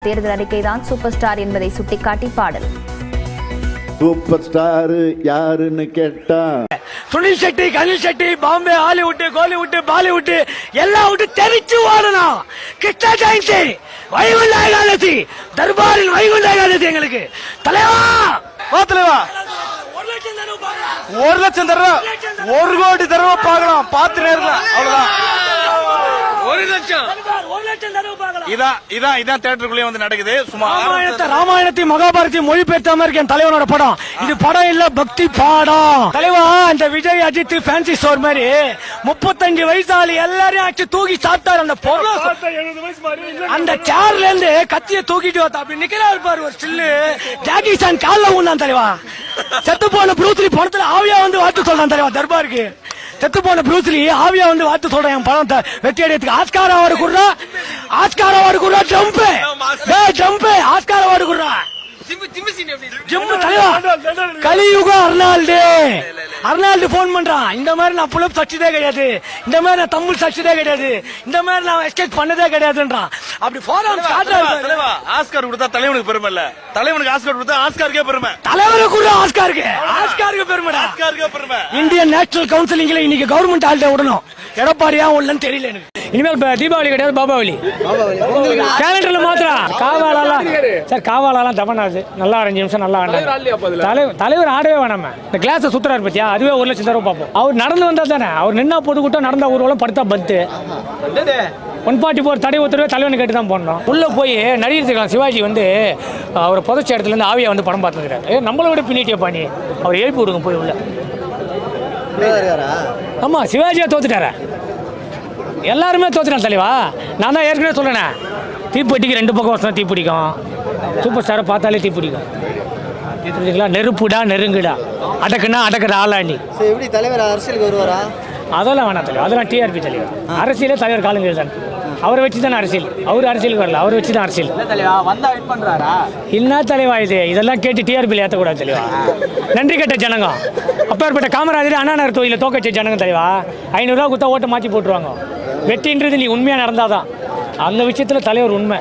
தேர்தல் அறிக்கைதான் super star என்பதை சுட்டிக்காட்டி பாடல். சூப்பர் ஸ்டார் யாருன்னு கேட்டா சுனில் செட்டி, கனில் செட்டி, பாம்பே, ஹாலிவுட், கோலிவுட், பாலிவுட் எல்லாம் விட்டு தெரிச்சு ஓடணும். கிருஷ்ணா ஜெயந்தி, வைகுண்ட ஏகாதசி, தர்பாரில் வைகுண்ட ஏகாதசி எங்களுக்கு தலைவா. தலைவா 1 லட்சம் தடவை 1 கோடி தடவை பார்க்கலாம். பார்த்து நேரலாம் அவ்வளவுதான். 1 லட்சம் இதான் தியேட்டருக்குள்ளே வந்து நடக்குது. ராமாயணத்தை மகாபாரதி மொழிபெயர்த்த மாதிரி என் தலைவனோட படம் இது. படம் இல்ல, பக்தி பாடம். தலைவா இந்த விஜய் அஜித் ஃபேன்சி ஸ்டோர் மாதிரி 35 வயசாளி எல்லாரையும் ஆச்சு தூக்கி சாப்பிட்டாரு. அந்த பொருள் அந்த சேர்ல இருந்து கத்திய தூக்கிட்டு வந்தா அப்படி நிக்கிறாரு பாரு ஒரு சில்லு. ஜாக்கி சான் கால்ல ஊன்னான் தலைவா. செத்து போன ப்ரூஸ்லி படத்துல ஆவியா வந்து வார்த்தை சொல்றான் தலைவா. தர்பாருக்கு செத்து போன ப்ரூஸ்லி ஆவியா வந்து வார்த்தை சொல்றேன். என் படம் வெற்றி அடையத்துக்கு ஆஸ்கார் அவார்டு குடுறா. ஆஸ்கார் அவார்டு குடுறா. ஜம்ப் ஆஸ்கார் அவார்டு குடுறா. கலியுக அர்னால்டு போன் பண்றான். இந்த மாதிரி நான் புலப் சச்சிதே கிடையாது, இந்த மாதிரி நான் தமிழ் சச்சிதே கிடையாது, இந்த மாதிரி நான் எஸ்கேப் பண்ணதே கிடையாதுன்றான். அப்படி போறான். ஆஸ்கார் கொடுத்தா தலைவனுக்கு பெருமை இல்ல, தலைவனுக்கு ஆஸ்கார் கொடுத்தா ஆஸ்காருக்கே பெருமை. தலைவனுக்கு கூட ஆஸ்காருக்கு பெருமை. இந்தியன் நேஷனல் கவுன்சிலிங்ல இன்னைக்கு கவர்மெண்ட் ஆள்கிட்ட விடணும். எடப்பாடியா உள்ளன்னு தெரியல எனக்கு. இனிமேல் தீபாவளி கிடையாது, பாபாவளி கேலண்டர்ல மாத்திரம். காவாலாம் சார், காவாலாம் தவணாது நல்லா 5 நிமிஷம் நல்லா ஆடாது. தலைவர் ஆடவே வேணாம இந்த கிளாஸ் சுத்துறாரு பத்தியா, அதுவே 1 லட்சம் தடவை பார்ப்போம். அவர் நடந்து வந்தா தானே. அவர் நின்னா பொதுக்கூட்டம், நடந்த ஊர்வலம், படுத்தா பத்து. 144 தடை உத்தரவே தலைவனு கேட்டு தான் போடணும். உள்ள போய் நடிகர் சிவாஜி வந்து அவரை புதைச்ச இடத்துல இருந்து ஆவியா வந்து படம் பார்த்துக்கிறாரு. நம்மளை விட பின்னிட்டியா பாணி அவர் எழுப்பி விடுங்க போய் உள்ள. ஆமா, சிவாஜியா தோத்துட்டாரா? எல்லாருமே தோத்துட்டான் தலைவா. நான் தான் ஏற்கனவே சொல்றேன், தீப்பெட்டிக்கு 2 பக்கம் வருஷம் தீ பிடிக்கும். சூப்பர் ஸ்டாரை பார்த்தாலே தீ பிடிக்கும். நெருப்புடா நெருங்குடா, அடக்குனா அடக்குற ஆளாண்டி. எப்படி தலைவர் அரசியலுக்கு வருவாரா? அதெல்லாம் வேணாம் தலைவர், அதெல்லாம் டிஆர்பி தலைவர். அரசியலே தலைவர் காலங்க தான். அவரை வச்சு தானே அரசியல். அவர் அரசியலுக்கு வரல, அவரை வச்சு தான் அரசியல். என்ன தலைவா இது? இதெல்லாம் கேட்டு டிஆர்பியில் ஏற்றக்கூடாது தலைவா. நன்றி கேட்ட ஜனங்க. அப்பேற்பட்ட காமராஜர் அண்ணா நகர் தொகுதியில் தோக்கச்ச ஜனங்க தலைவா. 500 ரூபா கொடுத்தா ஓட்டை மாற்றி போட்டுருவாங்க. வெற்றின்றது நீ உண்மையாக நடந்தாதான். அந்த விஷயத்தில் தலைவர் உண்மை.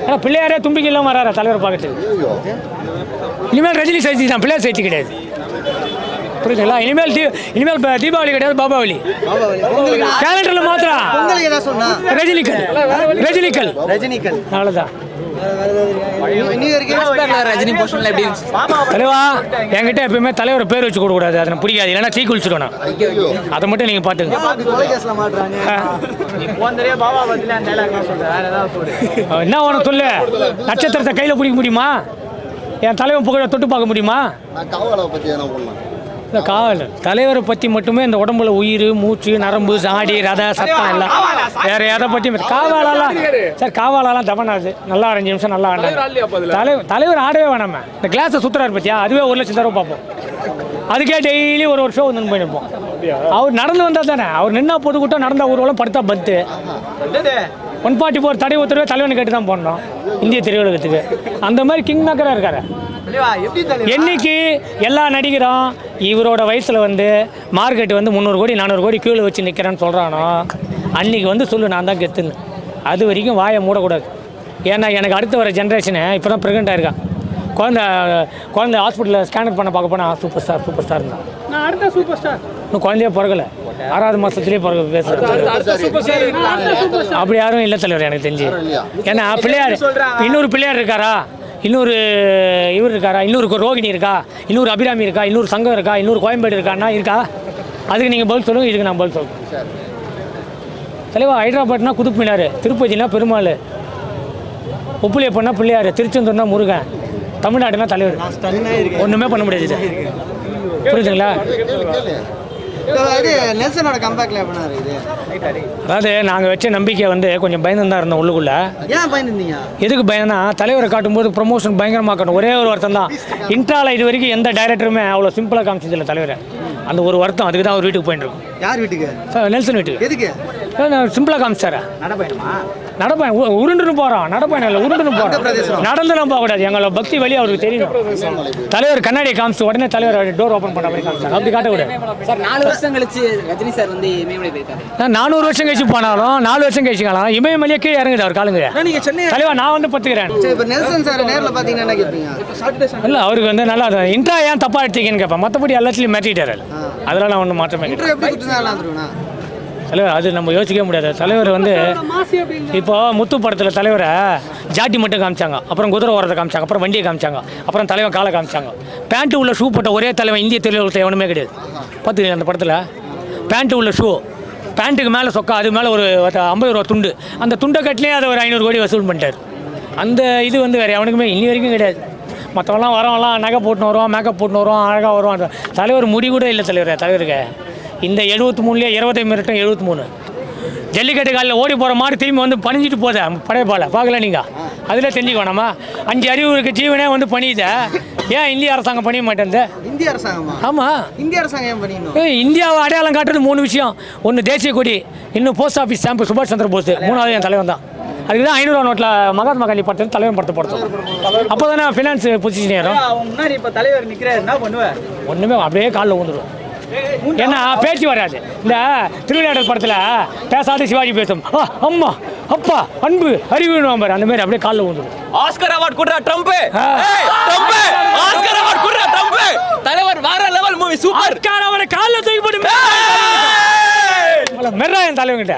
ஏன்னா பிள்ளையாரே தும்பிக்கை இல்லாமல் வராரா தலைவர் பார்க்கறதுக்கு. இனிமேல் ரஜினி சைத்தி தான், பிள்ளையார் சைத்தி கிடையாது. புரியுதுங்களா? இனிமேல் தீபாவளி கிடையாது, பாபாவளி கேலண்டர்ல மாத்திரம். ரஜினிக்கல் அவ்வளோதான். தலைவா என்கிட்ட எப்பயுமே தலைவர் பேர் வச்சு கொடுக்க கூடாது, அதை பிடிக்காது. இல்லைன்னா தீ குளிச்சுடணும். அதை மட்டும் நீங்க பாத்துங்க. என்ன உனக்கு சொல்லு? நட்சத்திரத்தை கையில பிடிக்க முடியுமா? என் தலைவன் புகழ தொட்டு பார்க்க முடியுமா? காவல் தலைவரை பற்றி மட்டுமே இந்த உடம்புல உயிர், மூச்சு, நரம்பு, சாடி, ரத, சத்தம் எல்லாம். வேற எதை பற்றியும் காவாலாம் சார், காவாலாம் தவணாது நல்லா 5 நிமிஷம் நல்லா ஆடாது. தலைவர் ஆடவே வேணாம இந்த கிளாஸை சுத்துறாரு பத்தியா, அதுவே 1 லட்சம் தடவை பார்ப்போம். அதுக்கே டெய்லி ஒரு ஷோ வந்து போயிருப்போம். அவர் நடந்து வந்தா தானே. அவர் நின்னா பொதுக்கூட்டம், நடந்த ஊர்வலம், படுத்தா பத்து. 144 தடை உத்தரவே தலைவனு கேட்டு தான் போடணும் இந்திய திரையுலகத்துக்கு. அந்த மாதிரி கிங் மேக்கராக இருக்காரு. என்னைக்கு எல்லா நடிகரும் இவரோட வயசில் வந்து மார்க்கெட்டு வந்து 300 கோடி 400 கோடி கியூவில் வச்சு நிற்கிறேன்னு சொல்கிறானோ, அன்றைக்கி வந்து சொல்லு நான் தான் கெத்துன்னு. அது வரைக்கும் வாயை மூடக்கூடாது. ஏன்னா எனக்கு அடுத்து வர ஜென்ரேஷனு இப்போ தான் ப்ரெக்னென்ட் ஆயிருக்கான். குழந்தை ஹாஸ்பிட்டலில் ஸ்கேனர் பண்ண பார்க்க போனால் சூப்பர் ஸ்டார் தான். நான் அடுத்த சூப்பர் ஸ்டார் இன்னும் குழந்தையே பிறக்கலை, 6வது மாதத்துலேயே பிறகு பேசுகிறேன். அப்படி யாரும் இல்லை தலைவர் எனக்கு தெரிஞ்சு. ஏன்னா பிள்ளையார், இன்னொரு பிள்ளையார் இருக்காரா, இன்னொரு இவர் இருக்காரா, இன்னொரு ரோகிணி இருக்கா, இன்னொரு அபிராமி இருக்கா, இன்னொரு சங்கம் இருக்கா, இன்னொரு கோயம்பேடு இருக்கான்னா இருக்கா? அதுக்கு நீங்கள் பதில் சொல்லுங்கள், இதுக்கு நான் பதில் சொல்கிறேன். தலைவா ஹைதராபாத்னா குதுப் மினார், திருப்பதினா பெருமாள், ஒப்புளியப்பண்ணா பிள்ளையார், திருச்செந்தூர்னா முருகன், தமிழ்நாடுனா தலைவர். ஒன்றுமே பண்ண முடியாது. புரியுதுங்களா? அதாவது நாங்கள் வச்ச நம்பிக்கை வந்து கொஞ்சம் பயந்து தான் இருந்தோம் உள்ளுக்குள்ள. எதுக்கு பயந்தா, தலைவரை காட்டும்போது ப்ரொமோஷன் பயங்கரமாக காட்டும். ஒரே ஒரு வருத்தம் தான், இன்ட்ரால இது வரைக்கும் எந்த டைரக்டருமே அவ்வளோ சிம்பிளாக காமிச்சதில்லை தலைவரை. அந்த ஒரு வருத்தம், அதுக்கு தான் அவர் வீட்டுக்கு போயிட்டு இருக்கோம். யார் வீட்டுக்கு? நெல்சன் வீட்டுக்கு. எதுக்கு? சிம்பிளாக காமிச்சாரு நடப்பயணமா? நடப்பயணம் உருண்டுன்னு போகிறோம், நடப்பயணம் இல்லை உருண்டுன்னு போகிறோம். நடந்துலாம் போகக்கூடாது, எங்களோட பக்தி வழி அவருக்கு தெரியும். தலைவர் கண்ணாடியை காமிச்சு உடனே தலைவர் டோர் ஓப்பன் பண்ண மாதிரி காமிச்சாங்க, அப்படி காட்டக்கூடாது. சார் 4 வருஷம் கழிச்சு ரஜினி சார் வந்து இமயமலை போயிருக்காரு. நான் 400 வருஷம் கழிச்சு போனாலும் 4 வருஷம் கழிச்சு காலம் இமயமலையே கீழே இறங்குது அவர் காலுங்க. நீங்க சென்னை தலைவர் நான் வந்து பத்துக்கிறேன். சரி, இப்போ நெல்சன் சார் நேரில் பார்த்தீங்கன்னா என்ன கேட்பீங்க? இல்லை அவருக்கு வந்து நல்லா இன்ட்ரா ஏன் தப்பாக எடுத்தீங்கன்னு கேட்பேன், மற்றபடி எல்லாத்துலேயும் மாற்றிட்டாரு. அதெல்லாம் நான் ஒன்றும் மாற்றமே இன்டர்வியூ எப்படி கொடுத்துருந்தா தெரியுமா? தலைவர் அது நம்ம யோசிக்கவே முடியாது. தலைவர் வந்து இப்போ முத்து படத்தில் தலைவரை ஜாட்டி மட்டும் காமிச்சாங்க, அப்புறம் குதிரை ஓரத்தை காமிச்சாங்க, அப்புறம் வண்டியை காமிச்சாங்க, அப்புறம் தலைவன் காலை காமிச்சாங்க. பேண்ட்டு உள்ள ஷூ போட்ட ஒரே தலைவன் இந்திய திரையுலகத்தில் எவனுமே கிடையாது. பார்த்துக்கீங்க அந்த படத்தில் பேண்ட்டு உள்ள ஷூ, பேண்ட்டுக்கு மேலே சொக்கா, அது மேலே ஒரு 50 ரூபா துண்டு, அந்த துண்டை கட்டிலே அதை ஒரு 500 கோடி வசூல் பண்ணிட்டார். அந்த இது வந்து வேறு எவனுக்குமே இன்னி வரைக்கும் கிடையாது. மற்றவங்களாம் வரவங்களாம் நகை போட்டுன்னு வருவான், மேக்கப் போட்டுன்னு வருவான், அழகாக வருவான். தலைவர் முடி கூட இல்லை தலைவருக்கு. இந்த 73லேயே 25 மினிட்டும் 73 ஜல்லிக்கட்டு காலில் ஓடி போகிற மாதிரி திரும்பி வந்து பணிஞ்சிட்டு போதே படையப்பால பார்க்கல நீங்கள். அதில் தெரிஞ்சுக்கோ நம்ம 5 அறிவு இருக்க ஜீவனே வந்து பணியுத. ஏன் இந்திய அரசாங்கம் பணிய மாட்டேங்குது? இந்திய அரசாங்கமா? ஆமாம், இந்திய அரசாங்கம் ஏன் பண்ணிடணும்? இந்தியாவை அடையாளம் காட்டுறது 3 விஷயம். ஒன்று தேசிய கொடி, இன்னும் போஸ்ட் ஆஃபீஸ் ஸ்டாம்பு சுபாஷ் சந்திர போஸ், 3வது என் தலைவன் தான். அதுக்கு தான் 500 நோட்டில் மகாத்மா காந்தி படத்தில் தலைவன் படத்தை படுத்தும். அப்போ தானே ஃபினான்ஸ் பொசிஷன் ஏறும். முன்னாடி இப்போ தலைவர் நிற்கிறாரு, என்ன பண்ணுவேன்? ஒன்றுமே அப்படியே காலில் ஊந்துடும். ஏன்னா பேச்சு வராது. இந்த திருவிளையாடல் படத்தில் பேசாத சிவாஜி பேசும், அம்மா அப்பா அன்பு அறிவு பாரு, அந்த மாதிரி அப்படியே காலில் ஊந்துடும். ஆஸ்கர் அவார்ட் கொடுறா ட்ரம்ப். ஆஸ்கர் அவார்ட் கொடுறா ட்ரம்ப். தலைவர் வேற லெவல் மூவி, சூப்பர். அவனை காலில் தூக்கி போட்டு மெர்ரா என் தலைவங்கிட்ட.